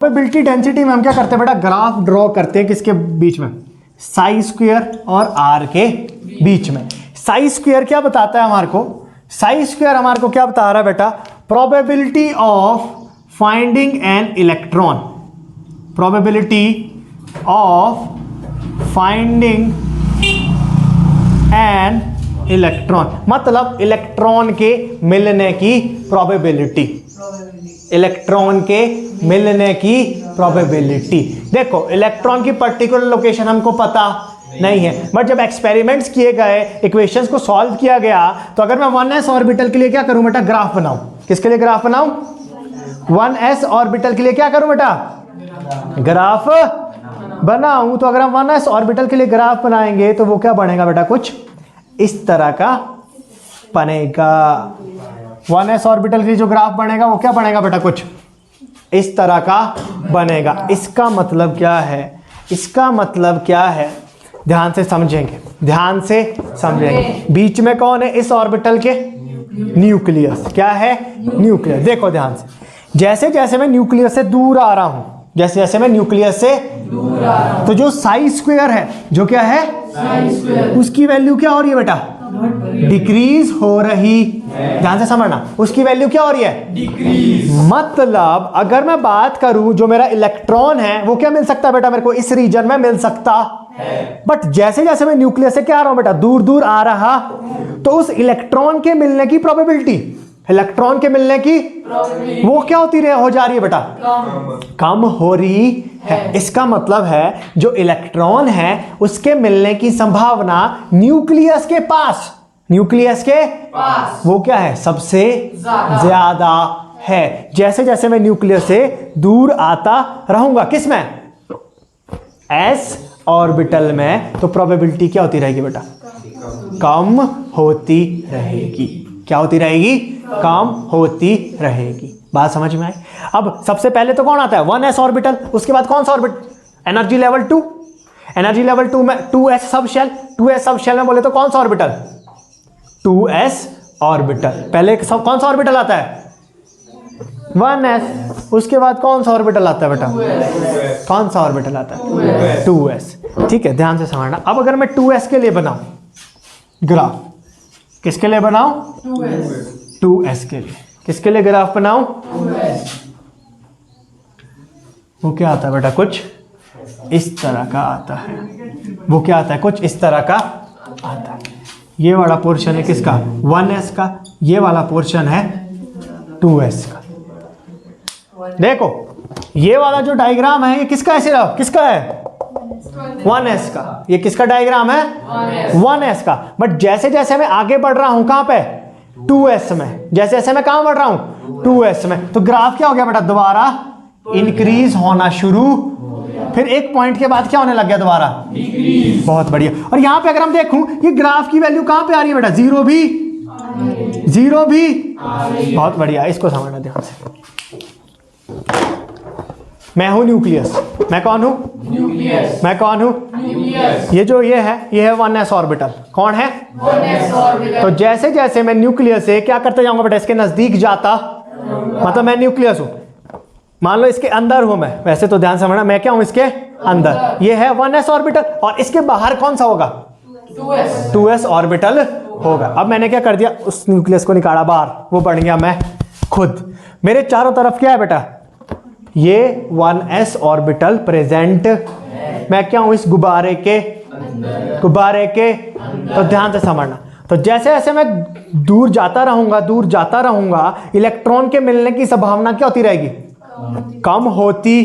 Probability density में हम क्या करते हैं बेटा, ग्राफ ड्रॉ करते हैं किसके बीच में, साई स्क्वायर और आर के बीच में। साई स्क्वायर क्या बताता है हमारे को, साई स्क्वायर हमारे को क्या बता रहा है बेटा, probability of finding an electron, probability of finding an electron, मतलब इलेक्ट्रॉन के मिलने की प्रोबेबिलिटी, इलेक्ट्रॉन के मिलने की प्रोबेबिलिटी। देखो इलेक्ट्रॉन की पर्टिकुलर लोकेशन हमको पता नहीं है, बट जब एक्सपेरिमेंट्स किए गए, इक्वेशंस को सॉल्व किया गया, तो अगर मैं 1s ऑर्बिटल के लिए क्या करूं बेटा, ग्राफ बनाऊं। किसके लिए ग्राफ बनाऊं, 1s ऑर्बिटल के लिए क्या करूं बेटा, ग्राफ बनाऊं। तो अगर हम 1s ऑर्बिटल के लिए ग्राफ बनाएंगे तो वो क्या बनेगा बेटा, कुछ इस तरह का बनेगा। 1s ऑर्बिटल के लिए जो ग्राफ बनेगा वो क्या बनेगा बेटा, कुछ इस तरह का बनेगा। इसका मतलब क्या है, इसका मतलब क्या है, ध्यान से समझेंगे, ध्यान से समझेंगे। बीच में कौन है इस ऑर्बिटल के, न्यूक्लियस। क्या है, न्यूक्लियस। देखो ध्यान से, जैसे जैसे मैं न्यूक्लियस से दूर आ रहा हूं, जैसे जैसे मैं न्यूक्लियस से दूर आ रहा हूं, तो जो साई स्क्वायर है, जो क्या है साई स्क्वायर, उसकी वैल्यू क्या हो रही है बेटा, डिक्रीज हो रही। ध्यान से समझना, उसकी वैल्यू क्या हो रही है, डिक्रीज। मतलब अगर मैं बात करूं, जो मेरा इलेक्ट्रॉन है वो क्या मिल सकता है बेटा, मेरे को इस रीजन में मिल सकता है। बट जैसे जैसे मैं न्यूक्लियस से क्या आ रहा हूं बेटा, दूर दूर आ रहा, तो उस इलेक्ट्रॉन के मिलने की प्रोबेबिलिटी, इलेक्ट्रॉन के मिलने की वो क्या होती रहे, हो जा रही है बेटा, कम हो रही है। इसका मतलब है जो इलेक्ट्रॉन है उसके मिलने की संभावना न्यूक्लियस के पास, न्यूक्लियस के पास वो क्या है, सबसे ज्यादा है। जैसे जैसे मैं न्यूक्लियस से दूर आता रहूंगा, किस में, एस ऑर्बिटल में, तो प्रोबेबिलिटी क्या होती रहेगी बेटा, कम होती रहेगी। क्या होती रहेगी, कम होती रहेगी। बात समझ में आई। अब सबसे पहले तो कौन आता है, 1s ऑर्बिटल, उसके बाद कौन सा orbital, energy level 2, energy level 2 में 2s सब शेल, 2s सब शेल में बोले तो कौन सा ऑर्बिटल, 2s ऑर्बिटल। पहले कौन सा ऑर्बिटल आता है, 1s, उसके बाद कौन सा ऑर्बिटल आता है बेटा, कौन सा ऑर्बिटल आता है, 2s। ठीक है, ध्यान से समझना। अब अगर मैं 2s के लिए बनाऊं ग्राफ, किसके लिए बनाऊं, 2s के लिए, किसके लिए ग्राफ बनाऊं, 2s, वो क्या आता है बेटा, कुछ इस तरह का आता है। वो क्या आता है, कुछ इस तरह का आता है। ये वाला पोर्शन है किसका, 1s का, ये वाला पोर्शन है 2s का। देखो ये वाला जो डायग्राम है ये किसका है, सिर्फ किसका है, 1s का। ये किसका डायग्राम है, 1s का। बट जैसे जैसे मैं आगे बढ़ रहा हूं, कहां पे, 2s में, जैसे जैसे मैं कहां बढ़ रहा हूं, 2s में, तो ग्राफ क्या हो गया बेटा, दोबारा इंक्रीज होना शुरू, फिर एक पॉइंट के बाद क्या होने लग गया, दोबारा डिक्रीज। बहुत बढ़िया। और यहां पे अगर हम देखूं, ये ग्राफ की वैल्यू कहां पे आ रही है बेटा, जीरो भी, जीरो भी। बहुत बढ़िया, इसको समझना ध्यान से। मैं हूं न्यूक्लियस, मैं कौन हूं, न्यूक्लियस, मैं कौन हूं, न्यूक्लियस। ये जो ये है 1s ऑर्बिटल, कौन है, 1s ऑर्बिटल। तो जैसे जैसे मैं न्यूक्लियस से क्या करते जाऊंगा बेटा, इसके नजदीक जाता, मतलब मैं न्यूक्लियस हूं, मान लो इसके अंदर हूं मैं, वैसे तो ध्यान समझना, मैं क्या हूं, इसके अंदर। ये है 1s ऑर्बिटल, और इसके बाहर कौन सा होगा, 2s ऑर्बिटल होगा। अब मैंने क्या कर दिया, उस न्यूक्लियस को निकाला बाहर, वो बन गया मैं खुद। मेरे चारों तरफ क्या है बेटा, ये 1s ऑर्बिटल प्रेजेंट, मैं क्या हूं, इस गुब्बारे के, गुब्बारे के। तो ध्यान से समझना, तो जैसे जैसे मैं दूर जाता रहूंगा, दूर जाता रहूंगा, इलेक्ट्रॉन के मिलने की संभावना क्या होती रहेगी, कम होती,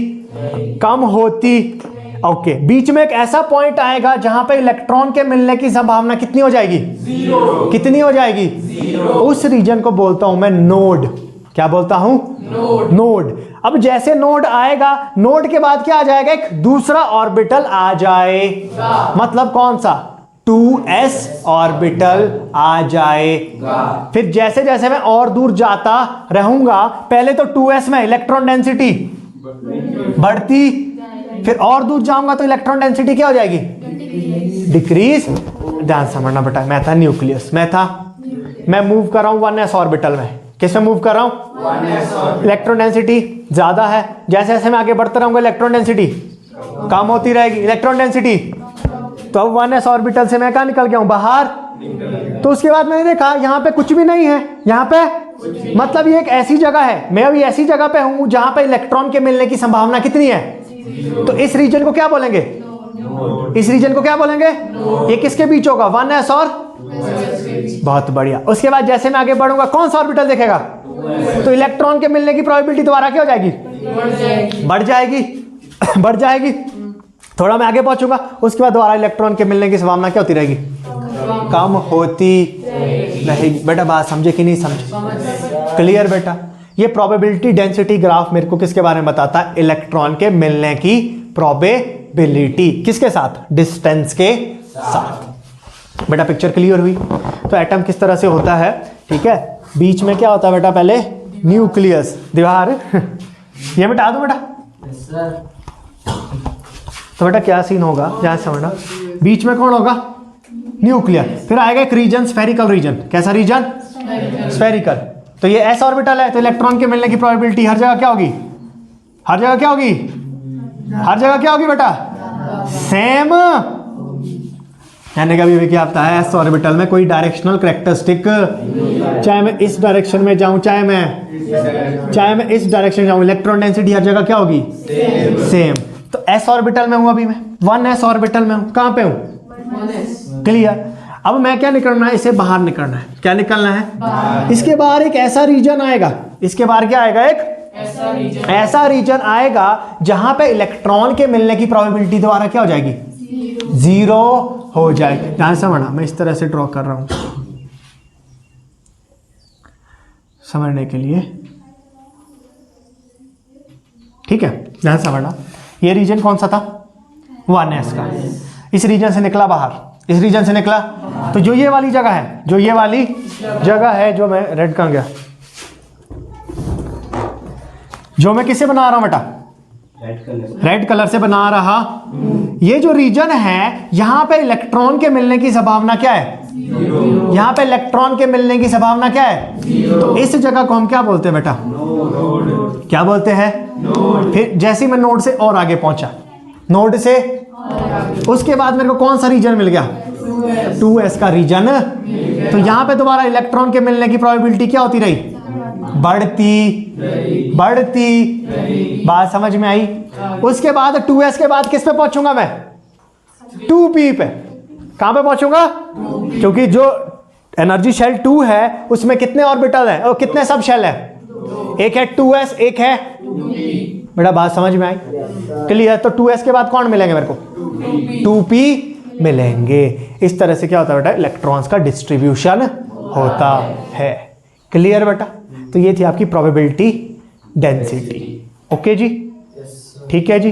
कम होती। ओके, बीच में एक ऐसा पॉइंट आएगा जहां पे इलेक्ट्रॉन के मिलने की संभावना कितनी हो जाएगी, जीरो। कितनी हो जाएगी, जीरो। उस रीजन को बोलता हूं मैं नोड। क्या बोलता हूं, नोड, नोड। अब जैसे नोड आएगा, नोड के बाद क्या आ जाएगा, एक दूसरा ऑर्बिटल आ जाएगा। मतलब कौन सा, 2s ऑर्बिटल आ जाएगा। फिर जैसे जैसे मैं और दूर जाता रहूंगा, पहले तो 2s में इलेक्ट्रॉन डेंसिटी बढ़ती, फिर और दूर जाऊंगा तो इलेक्ट्रॉन डेंसिटी क्या हो जाएगी, डिक्रीज। ध्यान समझना बेटा, मैं था न्यूक्लियस, मैं मूव कर रहा हूं 1s ऑर्बिटल में, किसमें मूव कर रहा हूं, इलेक्ट्रॉन डेंसिटी ज़्यादा है, जैसे जैसे मैं आगे बढ़ता रहूँगा इलेक्ट्रॉन डेंसिटी कम होती रहेगी। इलेक्ट्रॉन डेंसिटी, तो अब 1s ऑर्बिटल से मैं कहाँ निकल गया हूँ, बाहर। तो उसके बाद मैंने देखा यहाँ पे कुछ भी नहीं है, यहाँ पे मतलब ये एक ऐसी जगह है, मैं अभी ऐसी जगह पे हूँ जहाँ पे इलेक्ट्रॉन के मिलने की संभावना कितनी है, तो इस रीजन को क्या बोलेंगे, इस रीजन को क्या बोलेंगे, ये किसके बीच होगा, 1s और, बहुत बढ़िया। उसके बाद जैसे मैं आगे बढ़ूंगा कौन सा ऑर्बिटल देखेगा, तो इलेक्ट्रॉन के मिलने की प्रोबेबिलिटी दोबारा क्या हो जाएगी, बढ़ जाएगी, बढ़ जाएगी। थोड़ा मैं आगे पहुंचूंगा, उसके बाद दोबारा इलेक्ट्रॉन के मिलने की संभावना क्या होती रहेगी, कम होती रहेगी। बेटा बात समझे कि नहीं समझे, क्लियर बेटा। ये प्रोबेबिलिटी डेंसिटी ग्राफ मेरे को किसके बारे में बताता है, इलेक्ट्रॉन के मिलने की प्रोबेबिलिटी, किसके साथ, डिस्टेंस के साथ। बेटा पिक्चर क्लियर हुई। तो एटम किस तरह से होता है, ठीक है, बीच में क्या होता है बेटा, पहले न्यूक्लियस, दीवार ये मिटा दो बेटा। तो बेटा क्या सीन होगा, ध्यान से समझना, बीच में कौन होगा, न्यूक्लियर, फिर आएगा एक रीजन, स्फेरिकल रीजन। कैसा रीजन, स्फेरिकल। तो ये s ऑर्बिटल है, तो इलेक्ट्रॉन के मिलने की प्रोबेबिलिटी हर जगह क्या होगी, हर जगह क्या होगी, हर जगह क्या होगी बेटा, सेम। यानी कभी भी क्या होता है, s ऑर्बिटल में कोई डायरेक्शनल कैरेक्टरिस्टिक, चाहे मैं इस डायरेक्शन में जाऊं, चाहे मैं इस डायरेक्शन जाऊं, इलेक्ट्रॉन डेंसिटी हर जगह क्या होगी, सेम। तो s ऑर्बिटल में हूं, अभी मैं 1s ऑर्बिटल में हूं, कहां पे हूं, क्लियर। अब मैं क्या निकलना है, इसे बाहर निकलना है, क्या निकलना है, इसके बाहर एक ऐसा रीजन आएगा, इसके बाहर क्या आएगा, एक ऐसा रीजन आएगा जहां पे इलेक्ट्रॉन के मिलने की प्रोबेबिलिटी दोबारा क्या हो जाएगी, जीरो हो जाएगी। ध्यान समझना, मैं इस तरह से ड्रॉ कर रहा हूं समझने के लिए, ठीक है। ध्यान समझना, ये रीजन कौन सा था, 1s का, इस रीजन से निकला बाहर, इस रीजन से निकला, तो जो ये वाली जगह है, जो ये वाली जगह है, जो मैं रेड कहां गया, जो मैं किससे बना रहा हूं बेटा, रेड कलर से बना रहा, ये जो रीजन है यहां पे इलेक्ट्रॉन के मिलने की संभावना क्या है, यहां पे इलेक्ट्रॉन के मिलने की संभावना क्या है, तो इस जगह को हम क्या बोलते हैं बेटा, क्या बोलते हैं। फिर जैसे ही मैं नोड से और आगे पहुंचा, नोड से, उसके बाद मेरे को कौन सा रीजन मिल गया, 2s का रीजन। तो यहां पे दोबारा इलेक्ट्रॉन के मिलने की प्रोबेबिलिटी क्या होती रही, बढ़ती बढ़ती। बात समझ में आई। उसके बाद 2s के बाद किस पे पहुंचूंगा मैं, 2p पे। कहां पे पहुंचूंगा, क्योंकि जो एनर्जी शेल 2 है उसमें कितने ऑर्बिटल है और कितने सब शेल है, एक है 2s, एक है, बेटा बात समझ में आई, क्लियर। तो 2s के बाद कौन मिलेंगे मेरे को, 2p मिलेंगे। इस तरह से क्या होता है बेटा, इलेक्ट्रॉन्स का डिस्ट्रीब्यूशन होता है, क्लियर बेटा। तो ये थी आपकी प्रोबेबिलिटी डेंसिटी, ओके जी, ठीक है जी।